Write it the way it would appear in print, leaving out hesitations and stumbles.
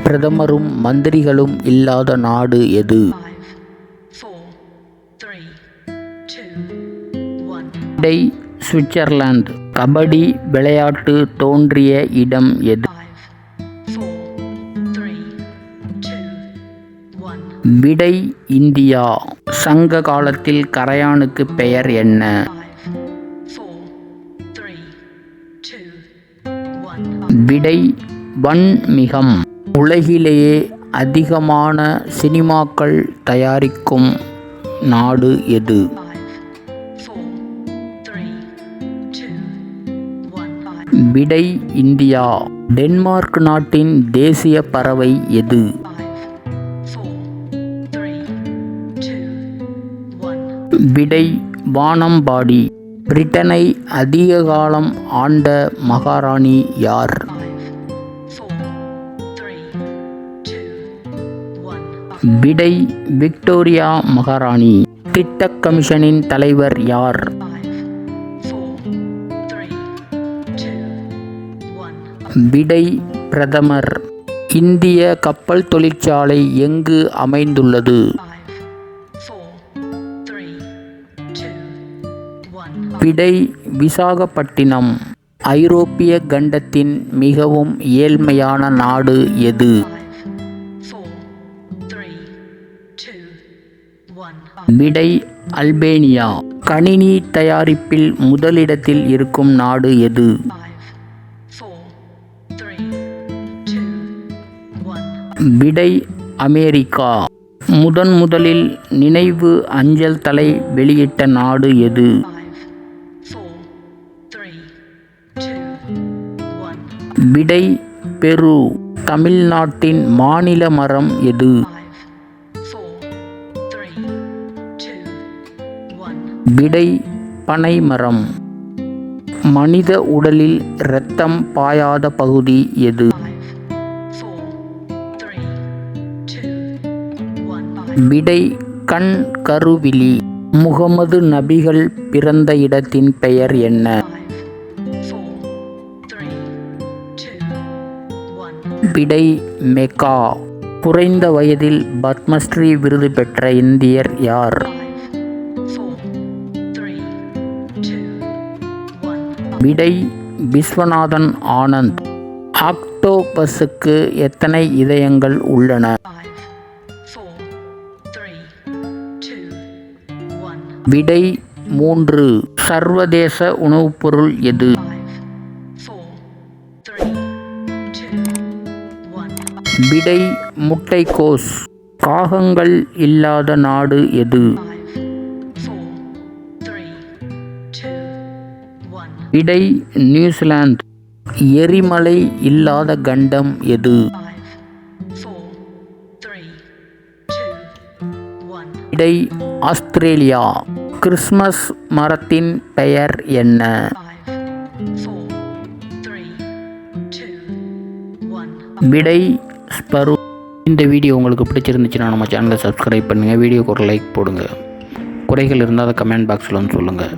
பிரதமரும் மந்திரிகளும் இல்லாத நாடு எது? விடை சுவிட்சர்லாந்து. கபடி விளையாட்டு தோன்றிய இடம் எது? விடை இந்தியா. சங்க காலத்தில் கரையானுக்கு பெயர் என்ன? விடை வன்மிகம். உலகிலேயே அதிகமான சினிமாக்கள் தயாரிக்கும் நாடு எது? விடை இந்தியா. டென்மார்க் நாட்டின் தேசிய பறவை எது? விடை வானம்பாடி. பிரிட்டனை அதிக காலம் ஆண்ட மகாராணி யார்? விடை விக்டோரியா மகாராணி. திட்டக் கமிஷனின் தலைவர் யார்? விடை பிரதமர். இந்திய கப்பல் தொழிற்சாலை எங்கு அமைந்துள்ளது? விடை விசாகப்பட்டினம். ஐரோப்பிய கண்டத்தின் மிகவும் ஏழ்மையான நாடு எது? விடை அல்பேனியா. கணினி தயாரிப்பில் முதலிடத்தில் இருக்கும் நாடு எது? விடை அமெரிக்கா. முதலில் நினைவு அஞ்சல் தலை வெளியிட்ட நாடு எது? விடை பெரு. தமிழ்நாட்டின் மாநில மரம் எது? விடை பனை மரம். மனித உடலில் இரத்தம் பாயாத பகுதி எது? விடை கண் கருவிழி. முகமது நபிகள் பிறந்த இடத்தின் பெயர் என்ன? விடை மெக்கா. குறைந்த வயதில் பத்மஸ்ரீ விருது பெற்ற இந்தியர் யார்? விடை விஸ்வநாதன் ஆனந்த். ஆக்டோபஸுக்கு எத்தனை இதயங்கள் உள்ளன? விடை 3. சர்வதேச உணவுப் பொருள் எது? விடை முட்டைக்கோஸ். காகங்கள் இல்லாத நாடு எது? விடை நியூசிலாந்து. எரிமலை இல்லாத கண்டம் எது? விடை ஆஸ்திரேலியா. கிறிஸ்மஸ் மரத்தின் பெயர் என்ன? விடை ஸ்பரு. இந்த வீடியோ உங்களுக்கு பிடிச்சிருந்துச்சுன்னா நம்ம சேனலை சப்ஸ்கிரைப் பண்ணுங்கள். வீடியோக்கு ஒரு லைக் போடுங்க. குறைகள் இருந்தால் அதை கமெண்ட் பாக்ஸில் வந்து சொல்லுங்கள்.